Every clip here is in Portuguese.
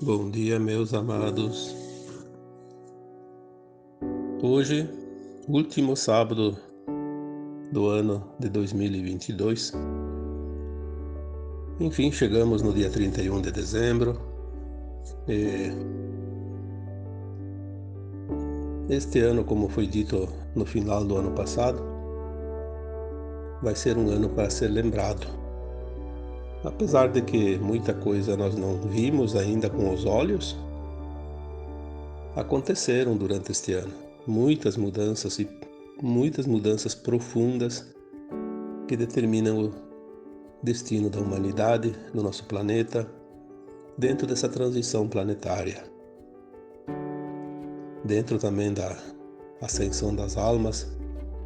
Bom dia, meus amados. Hoje, último sábado do ano de 2022. Enfim, chegamos no dia 31 de dezembro. E este ano, como foi dito no final do ano passado, vai ser um ano para ser lembrado. Apesar de que muita coisa nós não vimos ainda com os olhos, aconteceram durante este ano. Muitas mudanças profundas que determinam o destino da humanidade no nosso planeta, dentro dessa transição planetária, dentro também da ascensão das almas,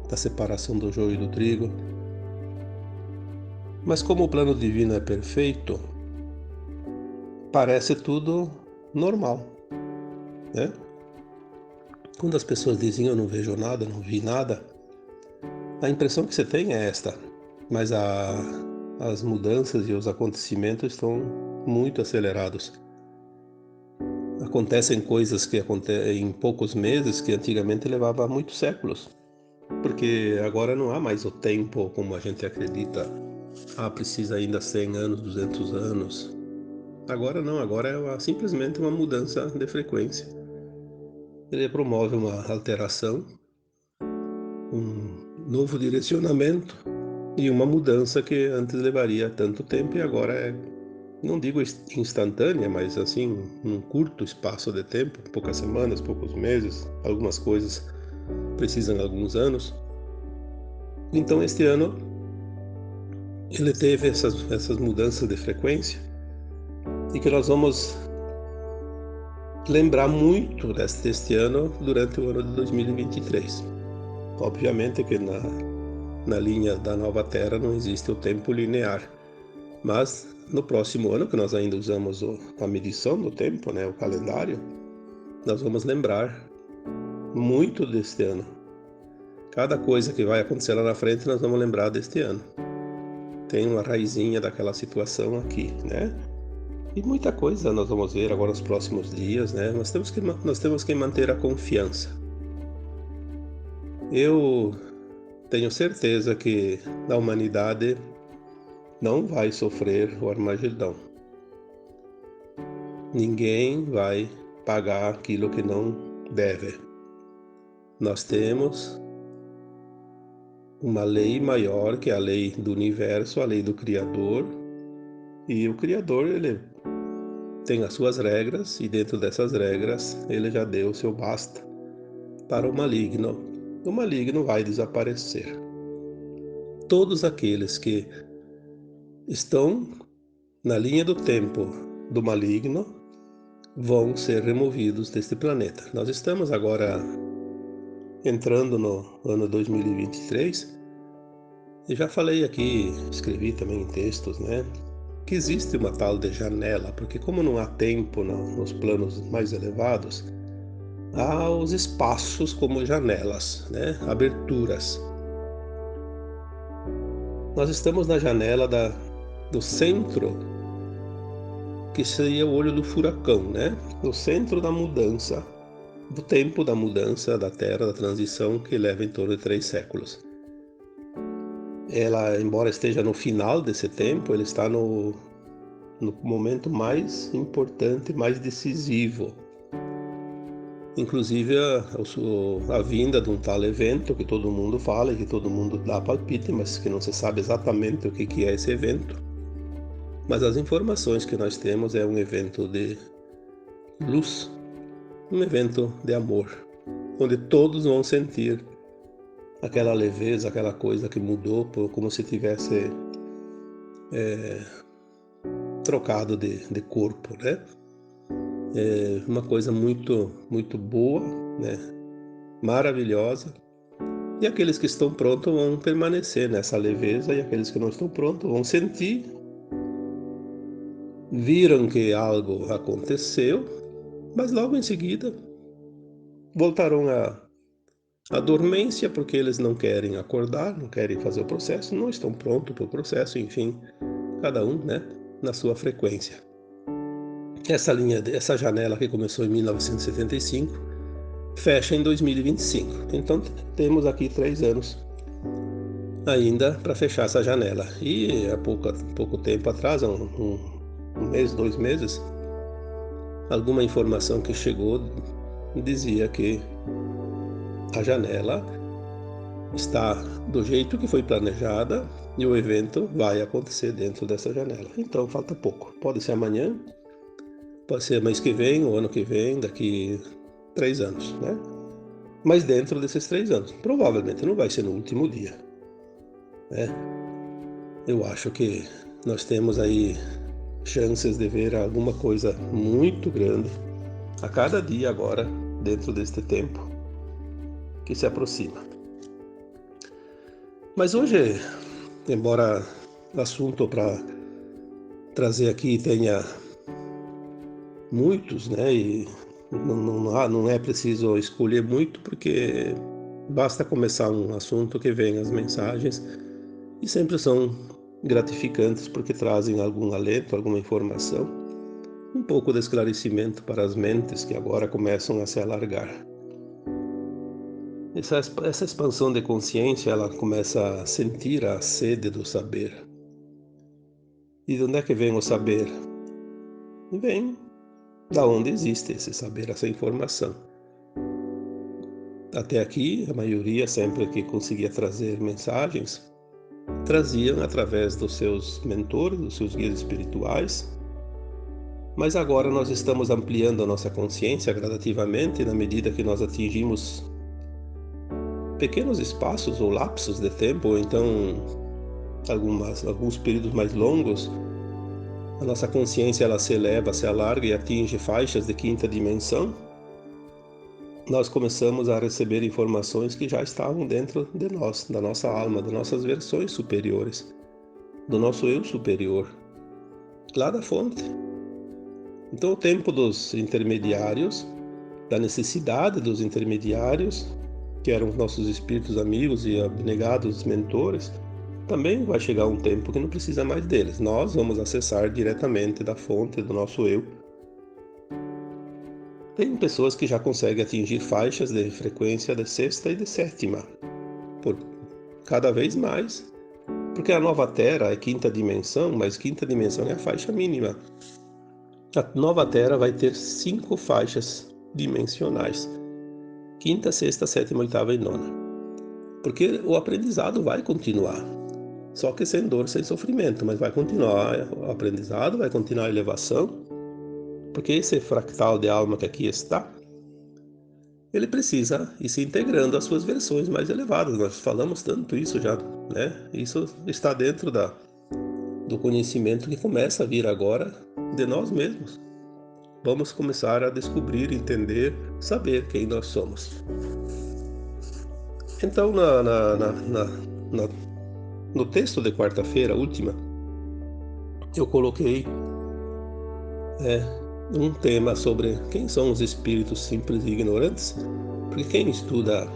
da separação do joio e do trigo. Mas como o plano divino é perfeito, parece tudo normal, né? Quando as pessoas dizem eu não vejo nada, não vi nada, a impressão que você tem é esta, mas as mudanças e os acontecimentos estão muito acelerados. Acontecem coisas que acontecem em poucos meses que antigamente levava muitos séculos, porque agora não há mais o tempo como a gente acredita. Precisa ainda 100 anos, 200 anos. Agora não, agora é simplesmente uma mudança de frequência. Ele promove uma alteração, um novo direcionamento e uma mudança que antes levaria tanto tempo e agora é, não digo instantânea, mas assim, num curto espaço de tempo, poucas semanas, poucos meses, algumas coisas precisam de alguns anos. Então este ano ele teve essas mudanças de frequência e que nós vamos lembrar muito deste ano durante o ano de 2023. Obviamente que na linha da nova Terra não existe o tempo linear, mas no próximo ano, que nós ainda usamos a medição do tempo, né, o calendário, nós vamos lembrar muito deste ano. Cada coisa que vai acontecer lá na frente, nós vamos lembrar deste ano. Tem uma raizinha daquela situação aqui, né? E muita coisa nós vamos ver agora nos próximos dias, né? Nós temos que manter a confiança. Eu tenho certeza que a humanidade não vai sofrer o Armagedão. Ninguém vai pagar aquilo que não deve. Nós temos uma lei maior, que é a lei do universo, a lei do Criador, e o Criador, ele tem as suas regras, e dentro dessas regras ele já deu o seu basta para o maligno. O maligno vai desaparecer. Todos aqueles que estão na linha do tempo do maligno vão ser removidos deste planeta. Nós estamos agora entrando no ano 2023 e já falei aqui, escrevi também em textos, né, que existe uma tal de janela, porque como não há tempo nos planos mais elevados, há os espaços como janelas, né, aberturas. Nós estamos na janela do centro, que seria o olho do furacão, né, no centro da mudança, do tempo da mudança da Terra, da transição que leva em torno de 3 séculos. Ela, embora esteja no final desse tempo, ele está no momento mais importante, mais decisivo. Inclusive a vinda de um tal evento que todo mundo fala e que todo mundo dá palpite, mas que não se sabe exatamente o que é esse evento. Mas as informações que nós temos é um evento de luz, um evento de amor, onde todos vão sentir aquela leveza, aquela coisa que mudou, como se tivesse trocado de corpo, né? É uma coisa muito, muito boa, né? Maravilhosa. E aqueles que estão prontos vão permanecer nessa leveza, e aqueles que não estão prontos vão sentir, viram que algo aconteceu, mas logo em seguida voltarão à dormência, porque eles não querem acordar, não querem fazer o processo, não estão prontos para o processo, enfim, cada um, né, na sua frequência. essa janela que começou em 1975, fecha em 2025. Então temos aqui 3 anos ainda para fechar essa janela. E há pouco tempo atrás, um mês, 2 meses, alguma informação que chegou dizia que a janela está do jeito que foi planejada e o evento vai acontecer dentro dessa janela. Então falta pouco. Pode ser amanhã, pode ser mês que vem, ou ano que vem, daqui 3 anos, né? Mas dentro desses 3 anos. Provavelmente não vai ser no último dia, né? Eu acho que nós temos aí chances de ver alguma coisa muito grande a cada dia agora, dentro deste tempo que se aproxima. Mas hoje, embora o assunto para trazer aqui tenha muitos, né, e não é preciso escolher muito, porque basta começar um assunto que vem as mensagens e sempre são gratificantes porque trazem algum alento, alguma informação, um pouco de esclarecimento para as mentes que agora começam a se alargar. Essa expansão de consciência, ela começa a sentir a sede do saber. E de onde é que vem o saber? Vem da onde existe esse saber, essa informação. Até aqui, a maioria, sempre que conseguia trazer mensagens, traziam através dos seus mentores, dos seus guias espirituais. Mas agora nós estamos ampliando a nossa consciência gradativamente na medida que nós atingimos pequenos espaços ou lapsos de tempo, ou então alguns períodos mais longos. A nossa consciência ela se eleva, se alarga e atinge faixas de quinta dimensão. Nós começamos a receber informações que já estavam dentro de nós, da nossa alma, das nossas versões superiores, do nosso eu superior, lá da fonte. Então o tempo dos intermediários, da necessidade dos intermediários, que eram os nossos espíritos amigos e abnegados mentores, também vai chegar um tempo que não precisa mais deles. Nós vamos acessar diretamente da fonte do nosso eu. Tem pessoas que já conseguem atingir faixas de frequência de sexta e de sétima, por cada vez mais, porque a nova Terra é quinta dimensão, mas quinta dimensão é a faixa mínima. A nova Terra vai ter 5 faixas dimensionais: quinta, sexta, sétima, oitava e nona. Porque o aprendizado vai continuar, só que sem dor, sem sofrimento, mas vai continuar o aprendizado, vai continuar a elevação, porque esse fractal de alma que aqui está, ele precisa ir se integrando às suas versões mais elevadas. Nós falamos tanto isso já, né? Isso está dentro do conhecimento que começa a vir agora de nós mesmos. Vamos começar a descobrir, entender, saber quem nós somos. Então, no texto de quarta-feira, última, eu coloquei um tema sobre quem são os espíritos simples e ignorantes, porque quem estuda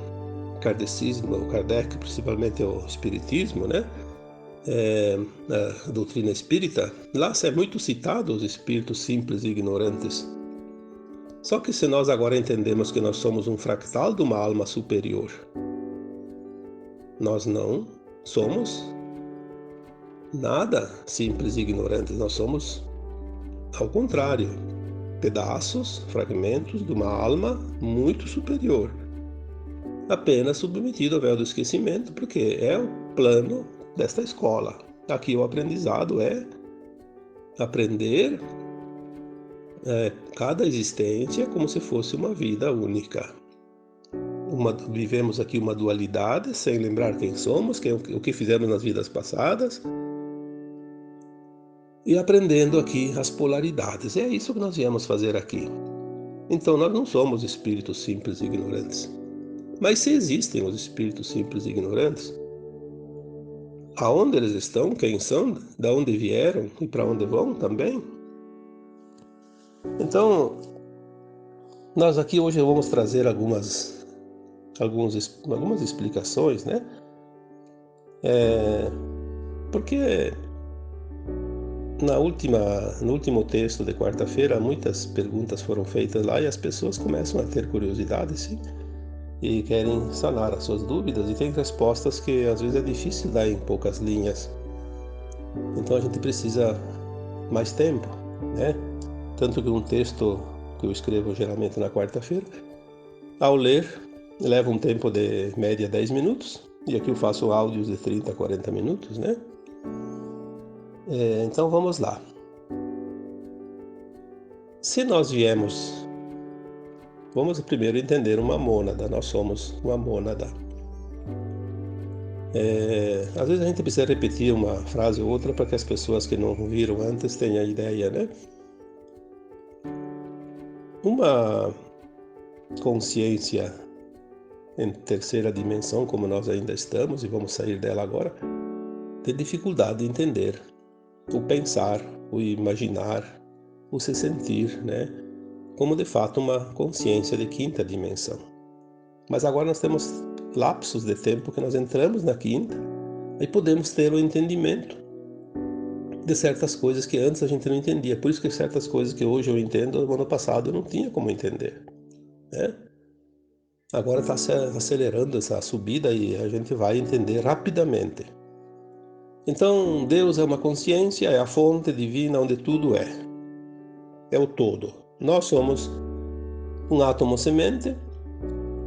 kardecismo, o Kardec, principalmente o espiritismo, né? A doutrina espírita, lá é muito citado os espíritos simples e ignorantes. Só que se nós agora entendemos que nós somos um fractal de uma alma superior, nós não somos nada simples e ignorantes, nós somos, ao contrário, pedaços, fragmentos de uma alma muito superior, apenas submetido ao véu do esquecimento, porque é o plano desta escola. Aqui o aprendizado é aprender cada existência como se fosse uma vida única. Vivemos aqui uma dualidade, sem lembrar quem somos, o que fizemos nas vidas passadas, e aprendendo aqui as polaridades. É isso que nós viemos fazer aqui. Então nós não somos espíritos simples e ignorantes. Mas se existem os espíritos simples e ignorantes, aonde eles estão, quem são, de onde vieram e para onde vão também? Então, nós aqui hoje vamos trazer algumas explicações, né? Porque No último texto de quarta-feira, muitas perguntas foram feitas lá e as pessoas começam a ter curiosidade, sim, e querem sanar as suas dúvidas, e tem respostas que às vezes é difícil dar em poucas linhas. Então a gente precisa mais tempo, né? Tanto que um texto que eu escrevo geralmente na quarta-feira, ao ler, leva um tempo de média 10 minutos, e aqui eu faço áudios de 30 a 40 minutos, né? Então vamos lá. Se nós vamos primeiro entender uma mônada, nós somos uma mônada. Às vezes a gente precisa repetir uma frase ou outra para que as pessoas que não viram antes tenham a ideia, né? Uma consciência em terceira dimensão, como nós ainda estamos, e vamos sair dela agora, tem dificuldade de entender o pensar, o imaginar, o se sentir, né? Como de fato uma consciência de quinta dimensão. Mas agora nós temos lapsos de tempo que nós entramos na quinta e podemos ter o entendimento de certas coisas que antes a gente não entendia. Por isso que certas coisas que hoje eu entendo, no ano passado eu não tinha como entender, né? Agora está se acelerando essa subida e a gente vai entender rapidamente. Então, Deus é uma consciência, é a fonte divina onde tudo é o todo. Nós somos um átomo semente,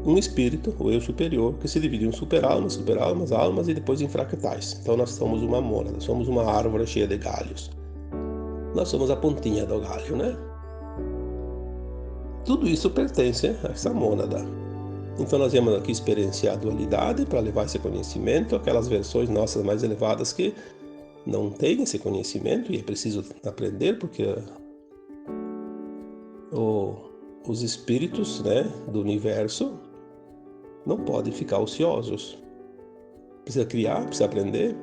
um espírito, o eu superior, que se divide em super-almas, super-almas, almas e depois em fractais. Então nós somos uma mônada, somos uma árvore cheia de galhos. Nós somos a pontinha do galho, né? Tudo isso pertence a essa mônada. Então nós viemos aqui experienciar a dualidade para levar esse conhecimento, aquelas versões nossas mais elevadas que não têm esse conhecimento e é preciso aprender, porque os espíritos, né, do universo não podem ficar ociosos. Precisa criar, precisa aprender.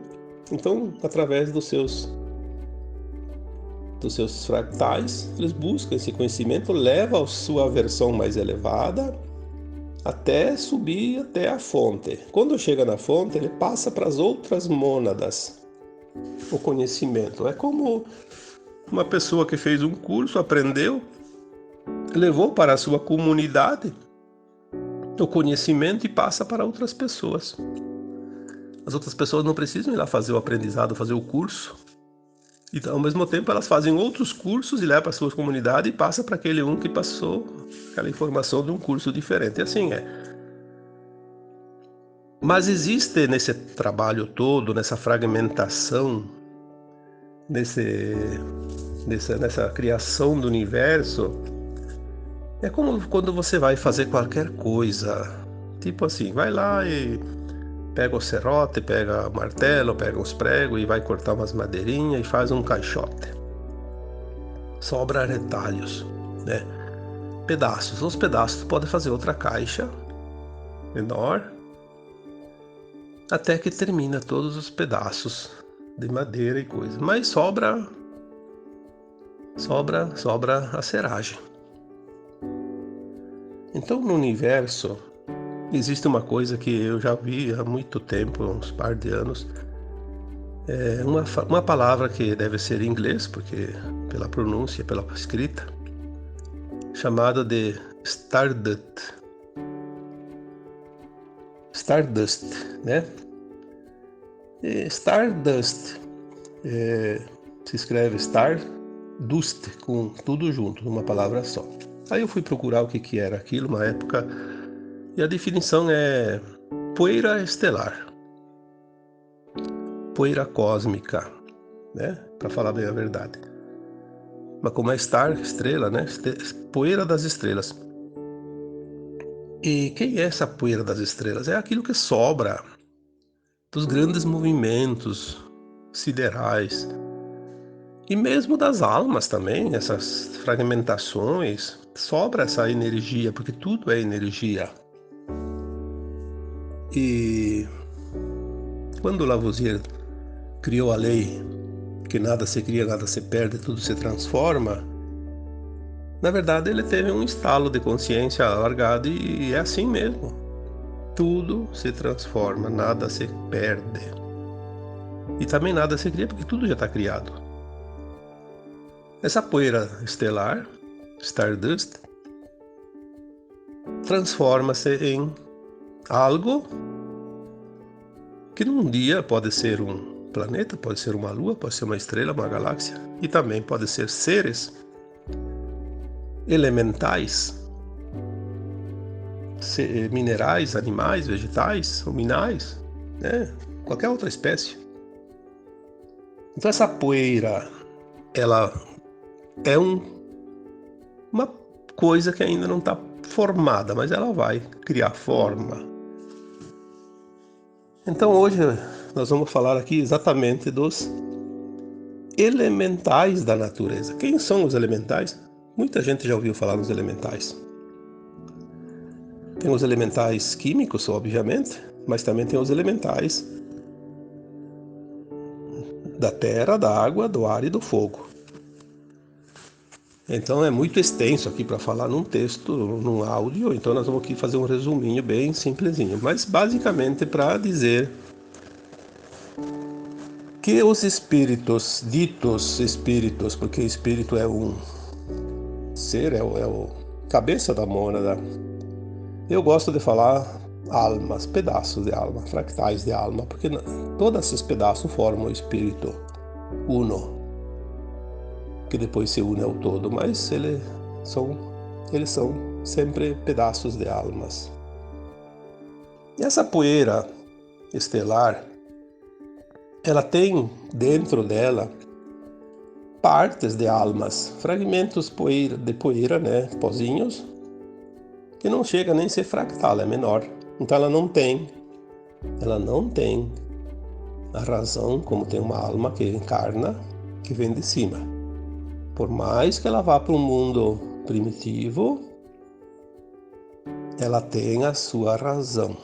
Então, através dos seus fractais, eles buscam esse conhecimento, leva a sua versão mais elevada até subir até a fonte. Quando chega na fonte, ele passa para as outras mônadas o conhecimento. É como uma pessoa que fez um curso, aprendeu, levou para a sua comunidade o conhecimento e passa para outras pessoas. As outras pessoas não precisam ir lá fazer o aprendizado, fazer o curso. Então, ao mesmo tempo, elas fazem outros cursos e levam para a sua comunidade e passa para aquele um que passou aquela informação de um curso diferente. E assim é. Mas existe nesse trabalho todo, nessa fragmentação, nessa criação do universo, é como quando você vai fazer qualquer coisa. Tipo assim, vai lá e pega o serrote, pega o martelo, pega uns pregos e vai cortar umas madeirinhas e faz um caixote. Sobra retalhos, né? Pedaços. Os pedaços pode fazer outra caixa menor até que termina todos os pedaços de madeira e coisa. Mas sobra a serragem. Então no universo existe uma coisa que eu já vi há muito tempo, uns par de anos. É uma palavra que deve ser em inglês, porque pela pronúncia, pela escrita, chamada de Stardust. Stardust, né? Stardust se escreve Stardust, com tudo junto, numa palavra só. Aí eu fui procurar o que era aquilo, uma época, e a definição é poeira estelar, poeira cósmica, né? Para falar bem a verdade. Mas como é star, estrela, né? Poeira das estrelas. E quem é essa poeira das estrelas? É aquilo que sobra dos grandes movimentos siderais e mesmo das almas também, essas fragmentações, sobra essa energia, porque tudo é energia. E quando Lavoisier criou a lei que nada se cria, nada se perde, tudo se transforma, na verdade ele teve um estalo de consciência alargado e é assim mesmo. Tudo se transforma, nada se perde. E também nada se cria porque tudo já está criado. Essa poeira estelar, Stardust, transforma-se em algo que num dia pode ser um planeta, pode ser uma lua, pode ser uma estrela, uma galáxia, e também pode ser seres elementais, minerais, animais, vegetais, luminais, né? Qualquer outra espécie. Então essa poeira, ela é uma coisa que ainda não está formada, mas ela vai criar forma. Então hoje nós vamos falar aqui exatamente dos elementais da natureza. Quem são os elementais? Muita gente já ouviu falar nos elementais. Tem os elementais químicos, obviamente, mas também tem os elementais da terra, da água, do ar e do fogo. Então é muito extenso aqui para falar num texto, num áudio, então nós vamos aqui fazer um resuminho bem simplesinho, mas basicamente para dizer que os espíritos, ditos espíritos, porque espírito é um ser, é o cabeça da mônada. Eu gosto de falar almas, pedaços de alma, fractais de alma, porque todos esses pedaços formam o espírito uno, que depois se une ao todo, mas eles são sempre pedaços de almas. E essa poeira estelar, ela tem dentro dela partes de almas, fragmentos de poeira, né, pozinhos, que não chega nem a ser fractal, é menor. Então ela não tem a razão como tem uma alma que encarna, que vem de cima. Por mais que ela vá para um mundo primitivo, ela tem a sua razão,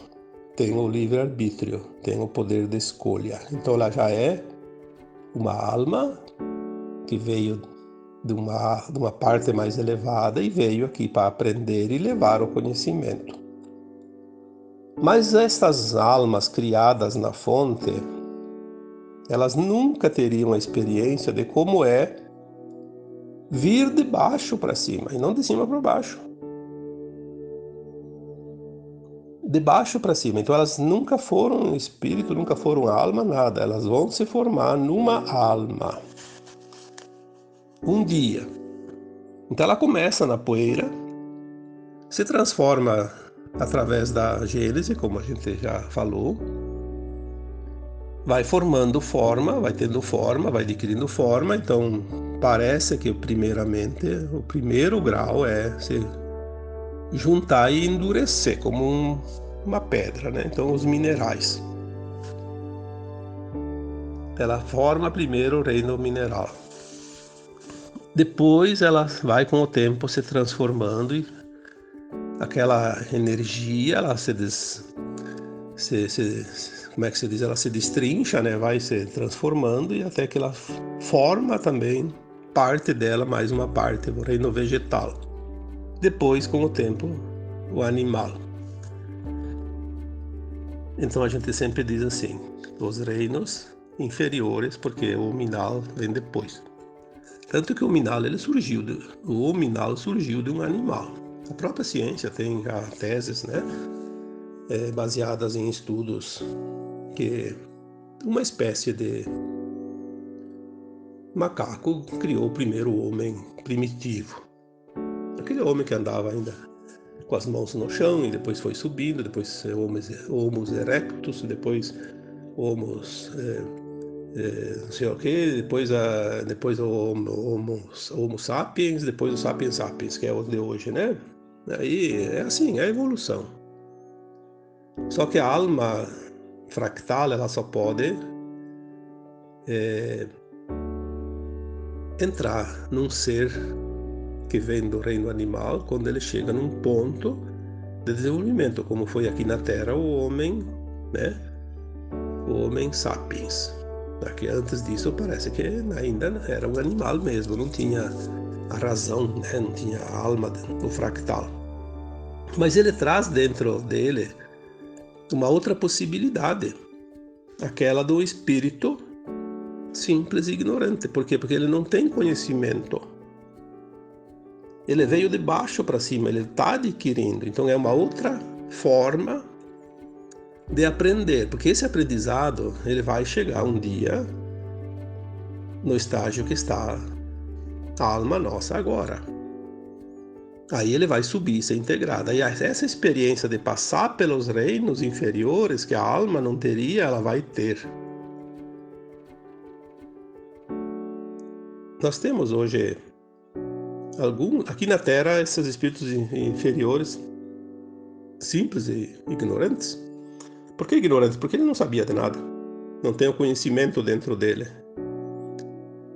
tem o livre-arbítrio, tem o poder de escolha. Então ela já é uma alma que veio de uma parte mais elevada e veio aqui para aprender e levar o conhecimento. Mas estas almas criadas na fonte, elas nunca teriam a experiência de como é vir de baixo para cima e não de cima para baixo. De baixo para cima. Então elas nunca foram espírito, nunca foram alma, nada. Elas vão se formar numa alma. Um dia. Então ela começa na poeira, se transforma através da gênese, como a gente já falou, vai formando forma, vai tendo forma, vai adquirindo forma. Então parece que primeiramente o primeiro grau é se juntar e endurecer como uma pedra, né? Então os minerais. Ela forma primeiro o reino mineral. Depois ela vai com o tempo se transformando e aquela energia, ela como é que se diz? Ela se destrincha, né? Vai se transformando e até que ela forma também parte dela, mais uma parte, o reino vegetal. Depois, com o tempo, o animal. Então a gente sempre diz assim, os reinos inferiores, porque o hominal vem depois. Tanto que o hominal surgiu de um animal. A própria ciência tem já teses, né, baseadas em estudos que uma espécie de macaco criou o primeiro homem primitivo. Aquele homem que andava ainda com as mãos no chão e depois foi subindo, depois Homo erectus, depois Homo não sei o que, depois o Homo sapiens, depois o Sapiens sapiens, que é o de hoje, né? Aí é assim, é a evolução. Só que a alma fractal, ela só pode entrar num ser que vem do reino animal quando ele chega num ponto de desenvolvimento, como foi aqui na Terra o homem, né? O Homem sapiens. Porque antes disso parece que ainda era um animal mesmo, não tinha a razão, né? Não tinha a alma do fractal. Mas ele traz dentro dele uma outra possibilidade, aquela do espírito simples e ignorante. Por quê? Porque ele não tem conhecimento. Ele veio de baixo para cima, ele está adquirindo. Então é uma outra forma de aprender, porque esse aprendizado ele vai chegar um dia no estágio que está a alma nossa agora. Aí ele vai subir, ser integrado. E essa experiência de passar pelos reinos inferiores que a alma não teria, ela vai ter. Nós temos hoje aqui na Terra esses espíritos inferiores, simples e ignorantes. Por que ignorantes? Porque ele não sabia de nada. Não tem o conhecimento dentro dele.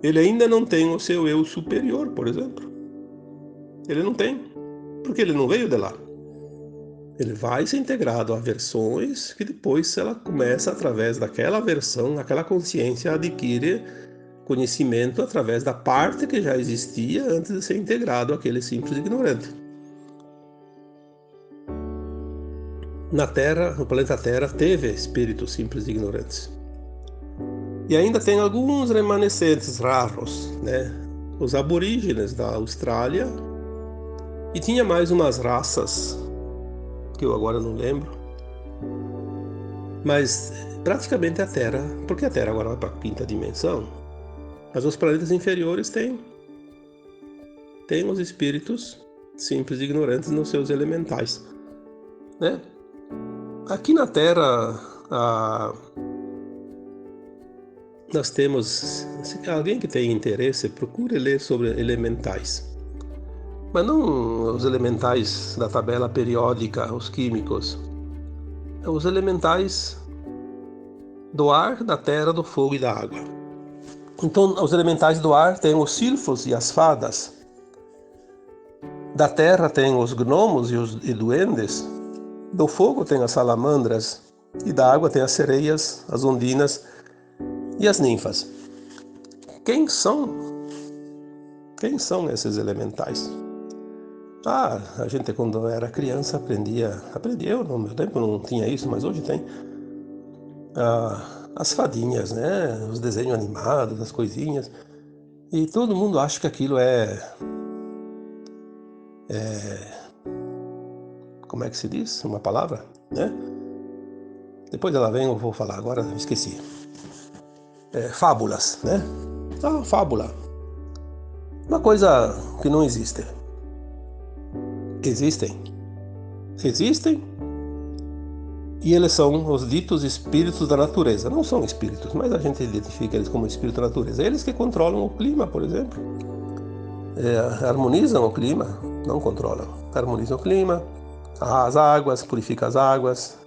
Ele ainda não tem o seu eu superior, por exemplo. Ele não tem, porque ele não veio de lá. Ele vai ser integrado a versões que depois ela começa, através daquela versão, aquela consciência adquire conhecimento através da parte que já existia antes de ser integrado àquele simples ignorante. Na Terra, no planeta Terra, teve espíritos simples e ignorantes. E ainda tem alguns remanescentes raros, né? Os aborígenes da Austrália. E tinha mais umas raças, que eu agora não lembro. Mas praticamente a Terra, porque a Terra agora vai para a quinta dimensão, mas os planetas inferiores têm os espíritos simples e ignorantes nos seus elementais, né? Aqui na Terra, nós temos, se alguém que tem interesse, procure ler sobre elementais. Mas não os elementais da tabela periódica, os químicos. Os elementais do ar, da terra, do fogo e da água. Então, os elementais do ar têm os silfos e as fadas. Da terra tem os gnomos e duendes. Do fogo tem as salamandras. E da água tem as sereias, as ondinas e as ninfas. Quem são esses elementais? A gente quando era criança aprendia, eu no meu tempo não tinha isso, mas hoje tem. As fadinhas, né? Os desenhos animados, as coisinhas. E todo mundo acha que aquilo como é que se diz? Uma palavra, né? Depois ela vem, eu vou falar, agora esqueci. Fábulas, né? Fábula. Uma coisa que não existe. Existem e eles são os ditos espíritos da natureza. Não são espíritos, mas a gente identifica eles como espírito da natureza. Eles que controlam o clima, por exemplo. Harmonizam o clima, não controlam. Harmonizam o clima, as águas, purificam as águas,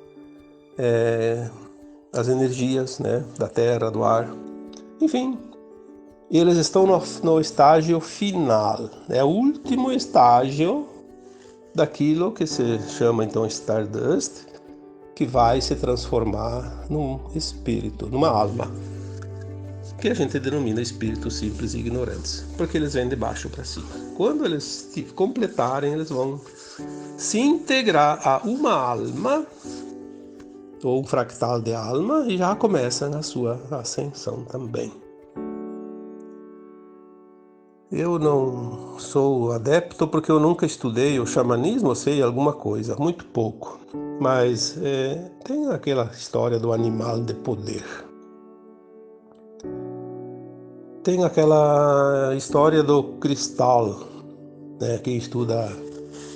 as energias, né, da terra, do ar. Enfim, eles estão no estágio final. É o último estágio daquilo que se chama então Stardust, que vai se transformar num espírito, numa alma, que a gente denomina espíritos simples e ignorantes, porque eles vêm de baixo para cima. Quando eles completarem, eles vão se integrar a uma alma, ou um fractal de alma, e já começa na sua ascensão também. Eu não sou adepto porque eu nunca estudei o xamanismo, eu sei alguma coisa, muito pouco. Mas tem aquela história do animal de poder. Tem aquela história do cristal, né? Quem estuda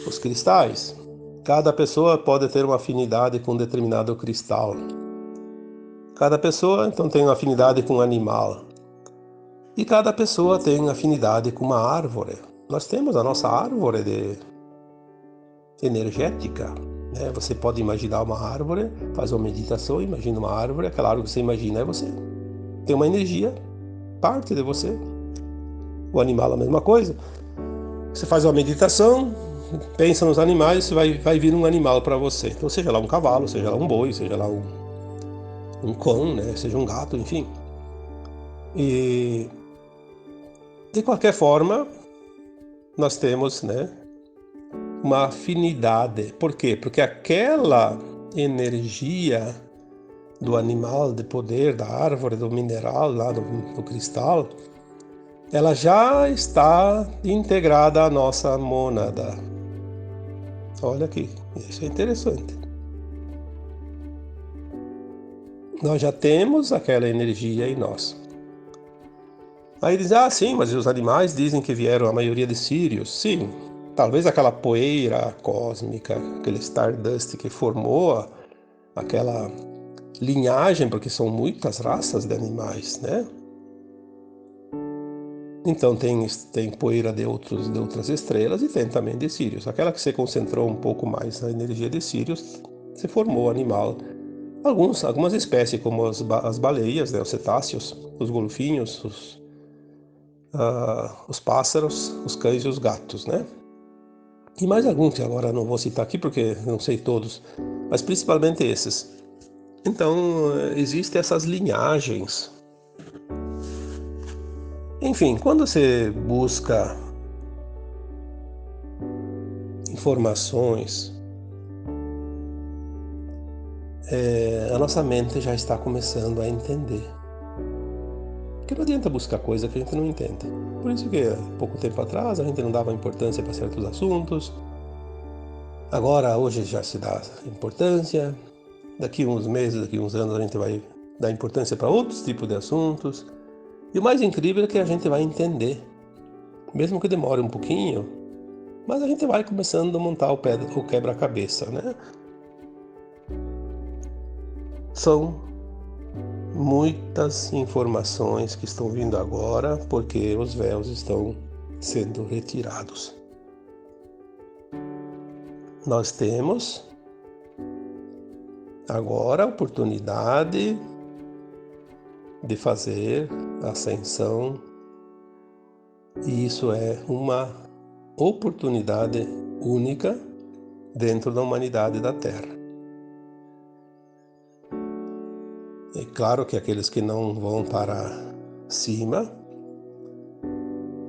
os cristais. Cada pessoa pode ter uma afinidade com um determinado cristal. Cada pessoa, então, tem uma afinidade com um animal. E cada pessoa tem afinidade com uma árvore. Nós temos a nossa árvore energética, né? Você pode imaginar uma árvore, faz uma meditação, imagina uma árvore, aquela árvore que você imagina é você. Tem uma energia, parte de você. O animal é a mesma coisa. Você faz uma meditação, pensa nos animais, vai vir um animal para você. Então, seja lá um cavalo, seja lá um boi, seja lá um cão, né? Seja um gato, enfim. E de qualquer forma, nós temos, né, uma afinidade. Por quê? Porque aquela energia do animal, de poder, da árvore, do mineral, lá do cristal, ela já está integrada à nossa mônada. Olha aqui, isso é interessante. Nós já temos aquela energia em nós. Aí diz, sim, mas os animais dizem que vieram a maioria de Sírios. Sim, talvez aquela poeira cósmica, aquele Stardust que formou aquela linhagem, porque são muitas raças de animais, né? Então tem poeira de outras estrelas e tem também de Sírios. Aquela que se concentrou um pouco mais na energia de Sírios, se formou animal. Algumas espécies, como as baleias, né, os cetáceos, os golfinhos, os pássaros, os cães e os gatos, né? E mais alguns que agora não vou citar aqui porque não sei todos, mas principalmente esses. Então, existem essas linhagens. Enfim, quando você busca informações, a nossa mente já está começando a entender. Porque não adianta buscar coisa que a gente não entende. Por isso que há pouco tempo atrás a gente não dava importância para certos assuntos. Agora, hoje já se dá importância. Daqui uns meses, daqui uns anos a gente vai dar importância para outros tipos de assuntos. E o mais incrível é que a gente vai entender. Mesmo que demore um pouquinho, mas a gente vai começando a montar o quebra-cabeça, né? São muitas informações que estão vindo agora porque os véus estão sendo retirados. Nós temos agora a oportunidade de fazer a ascensão, e isso é uma oportunidade única dentro da humanidade da Terra. É claro que aqueles que não vão para cima,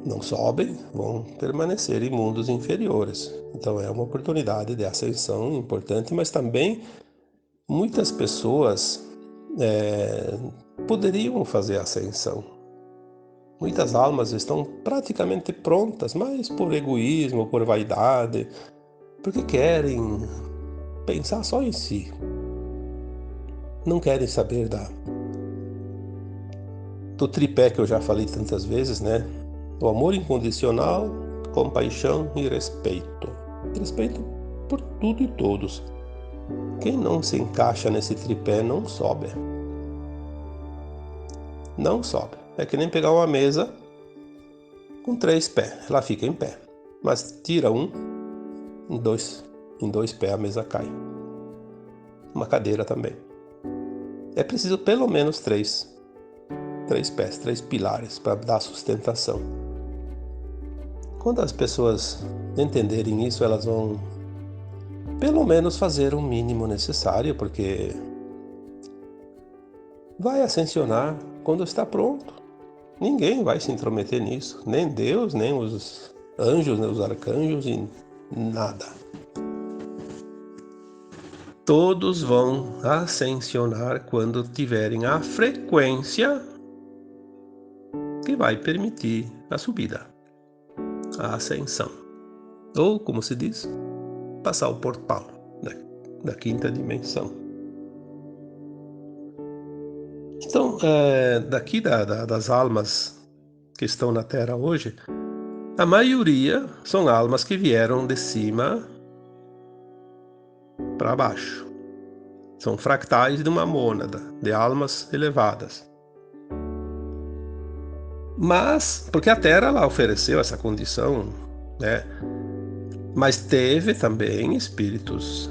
não sobem, vão permanecer em mundos inferiores. Então é uma oportunidade de ascensão importante, mas também muitas pessoas poderiam fazer a ascensão. Muitas almas estão praticamente prontas, mas por egoísmo, por vaidade, porque querem pensar só em si. Não querem saber do tripé que eu já falei tantas vezes, né? O amor incondicional, compaixão e respeito. Respeito por tudo e todos. Quem não se encaixa nesse tripé não sobe. Não sobe. É que nem pegar uma mesa com 3 pés. Ela fica em pé. Mas tira em dois pés a mesa cai. Uma cadeira também. É preciso pelo menos 3 pés, 3 pilares para dar sustentação. Quando as pessoas entenderem isso, elas vão pelo menos fazer o mínimo necessário, porque vai ascensionar quando está pronto. Ninguém vai se intrometer nisso, nem Deus, nem os anjos, nem os arcanjos e nada. Todos vão ascensionar quando tiverem a frequência que vai permitir a subida, a ascensão. Ou, como se diz, passar o portal da quinta dimensão. Então, daqui das almas que estão na Terra hoje, a maioria são almas que vieram de cima para baixo. São fractais de uma mônada, de almas elevadas. Mas, porque a Terra ela ofereceu essa condição, né? Mas teve também espíritos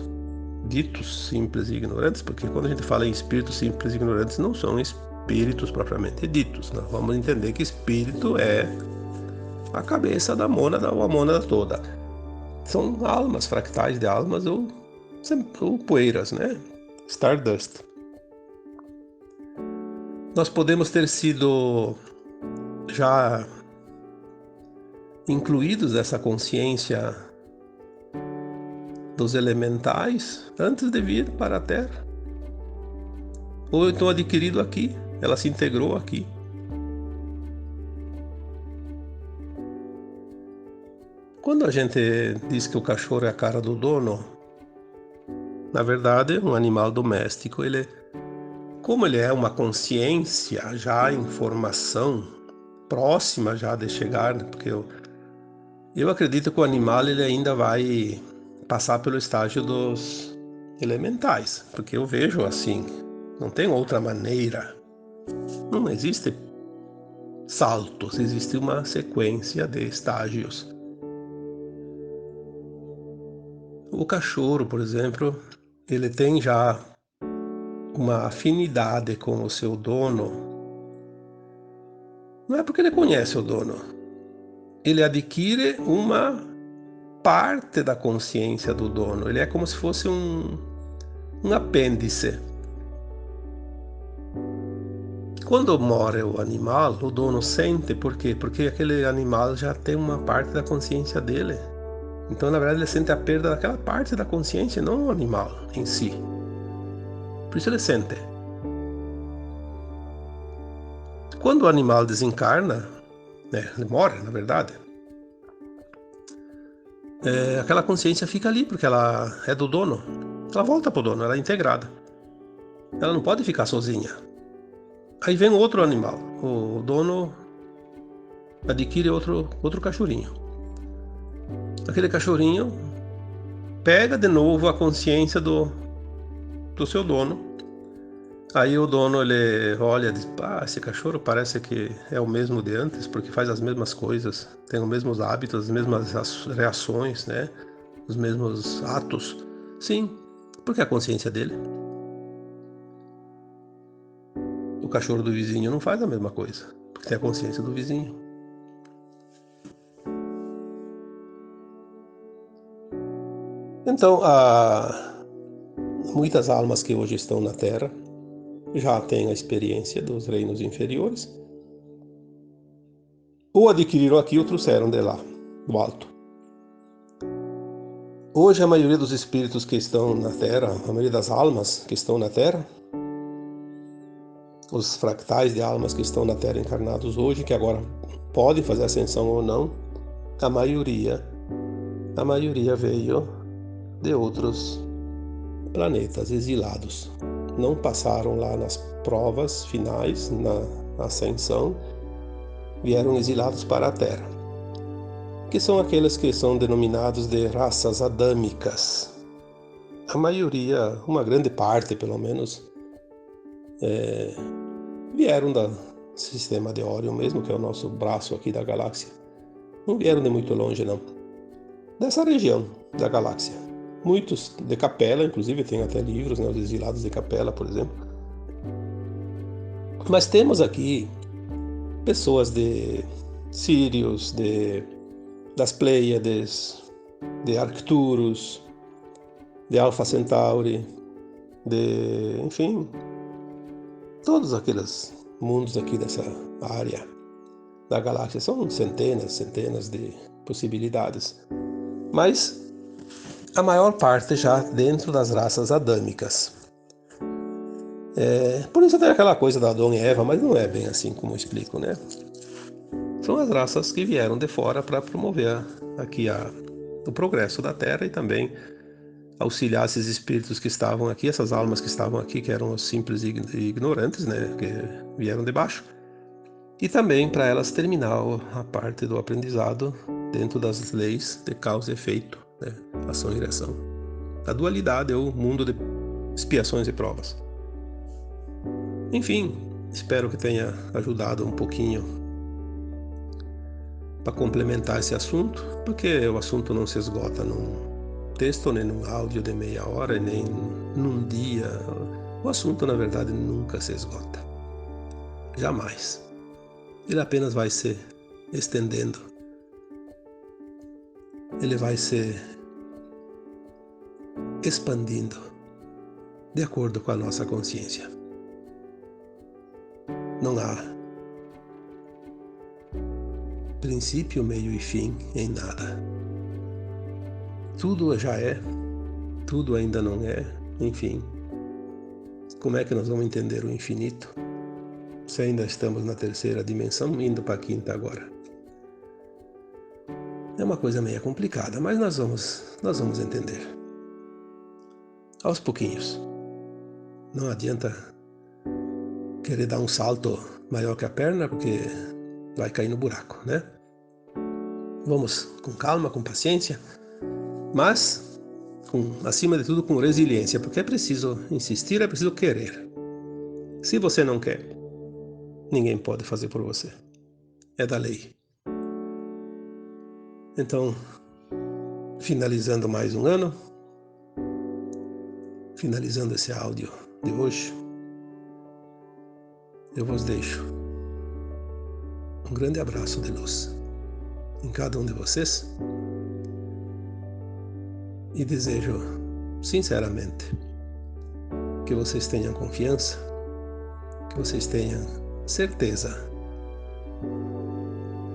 ditos simples e ignorantes, porque quando a gente fala em espíritos simples e ignorantes, não são espíritos propriamente ditos. Nós vamos entender que espírito é a cabeça da mônada ou a mônada toda. São almas, fractais de almas ou poeiras, né? Stardust. Nós podemos ter sido já incluídos nessa consciência dos elementais antes de vir para a Terra. ou então adquirido aqui, ela se integrou aqui. Quando a gente diz que o cachorro é a cara do dono, na verdade, um animal doméstico, como ele é uma consciência já em formação, próxima já de chegar, né? Porque eu acredito que o animal ele ainda vai passar pelo estágio dos elementais, porque eu vejo assim, não tem outra maneira, não existe saltos, existe uma sequência de estágios. O cachorro, por exemplo, ele tem já uma afinidade com o seu dono, não é porque ele conhece o dono, ele adquire uma parte da consciência do dono, ele é como se fosse um apêndice. Quando morre o animal, o dono sente, por quê? Porque aquele animal já tem uma parte da consciência dele. Então, na verdade, ele sente a perda daquela parte da consciência, não o animal em si. Por isso ele sente. Quando o animal desencarna, né, ele morre, na verdade, aquela consciência fica ali, porque ela é do dono. Ela volta para o dono, ela é integrada. Ela não pode ficar sozinha. Aí vem outro animal. O dono adquire outro cachorrinho. Aquele cachorrinho pega de novo a consciência do seu dono. Aí o dono ele olha e diz: esse cachorro parece que é o mesmo de antes, porque faz as mesmas coisas, tem os mesmos hábitos, as mesmas reações, né? Os mesmos atos. Sim, porque é a consciência dele. O cachorro do vizinho não faz a mesma coisa, porque tem a consciência do vizinho. Então, muitas almas que hoje estão na Terra já têm a experiência dos reinos inferiores, ou adquiriram aqui ou trouxeram de lá, do alto. Hoje a maioria dos espíritos que estão na Terra, a maioria das almas que estão na Terra, os fractais de almas que estão na Terra encarnados hoje, que agora podem fazer ascensão ou não, a maioria veio de outros planetas exilados. Não passaram lá nas provas finais, na ascensão, vieram exilados para a Terra, que são aqueles que são denominados de raças adâmicas. A maioria, uma grande parte pelo menos, vieram do sistema de Órion mesmo, que é o nosso braço aqui da galáxia. Não vieram de muito longe não, dessa região da galáxia. Muitos de Capela, inclusive tem até livros, né, os exilados de Capela, por exemplo. Mas temos aqui pessoas de Sírios, das Pleiades, de Arcturus, de Alpha Centauri, enfim, todos aqueles mundos aqui dessa área da galáxia. São centenas de possibilidades. Mas a maior parte já dentro das raças adâmicas. Por isso tem aquela coisa da Adão e Eva, mas não é bem assim como eu explico, né? São as raças que vieram de fora para promover aqui o progresso da Terra e também auxiliar esses espíritos que estavam aqui, essas almas que estavam aqui, que eram os simples e ignorantes, né? Que vieram de baixo. E também para elas terminar a parte do aprendizado dentro das leis de causa e efeito, né? Ação e reação. A dualidade é o mundo de expiações e provas. Enfim, espero que tenha ajudado um pouquinho para complementar esse assunto, porque o assunto não se esgota num texto, nem num áudio de meia hora, nem num dia. O assunto, na verdade, nunca se esgota. Jamais. Ele apenas vai se estendendo. Ele vai se expandindo de acordo com a nossa consciência. Não há princípio, meio e fim em nada. Tudo já é, tudo ainda não é, enfim. como é que nós vamos entender o infinito se ainda estamos na terceira dimensão, indo para a quinta agora? É uma coisa meio complicada, mas nós vamos entender. Aos pouquinhos. Não adianta querer dar um salto maior que a perna, porque vai cair no buraco, né? Vamos com calma, com paciência, mas, acima de tudo, com resiliência, porque é preciso insistir, é preciso querer. Se você não quer, ninguém pode fazer por você. É da lei. Então, finalizando mais um ano, finalizando esse áudio de hoje, eu vos deixo um grande abraço de luz em cada um de vocês e desejo sinceramente que vocês tenham confiança, que vocês tenham certeza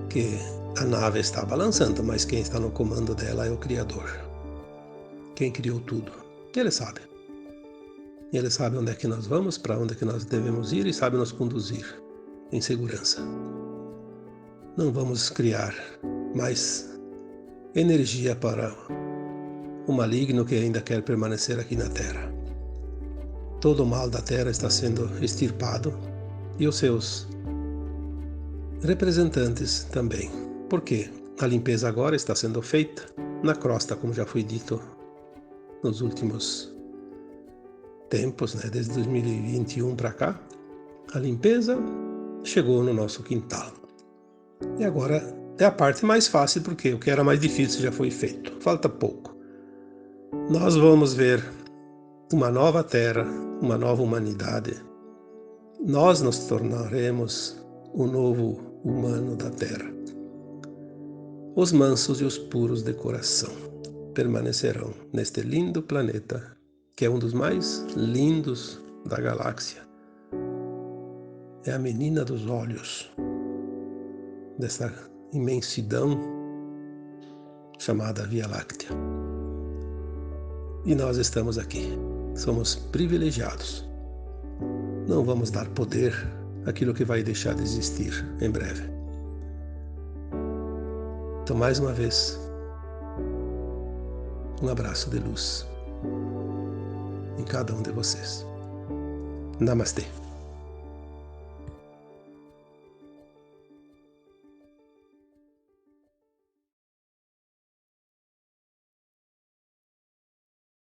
que a nave está balançando, mas quem está no comando dela é o Criador. Quem criou tudo. Ele sabe. Ele sabe onde é que nós vamos, para onde é que nós devemos ir e sabe nos conduzir em segurança. Não vamos criar mais energia para o maligno que ainda quer permanecer aqui na Terra. Todo o mal da Terra está sendo extirpado e os seus representantes também. Por quê? A limpeza agora está sendo feita na crosta, como já foi dito nos últimos tempos, né? Desde 2021 para cá, a limpeza chegou no nosso quintal. E agora é a parte mais fácil, porque o que era mais difícil já foi feito. Falta pouco. Nós vamos ver uma nova terra, uma nova humanidade. Nós nos tornaremos o novo humano da terra. Os mansos e os puros de coração permanecerão neste lindo planeta, que é um dos mais lindos da galáxia. É a menina dos olhos dessa imensidão chamada Via Láctea. E nós estamos aqui. Somos privilegiados. Não vamos dar poder àquilo que vai deixar de existir em breve. Então, mais uma vez, um abraço de luz em cada um de vocês. Namastê.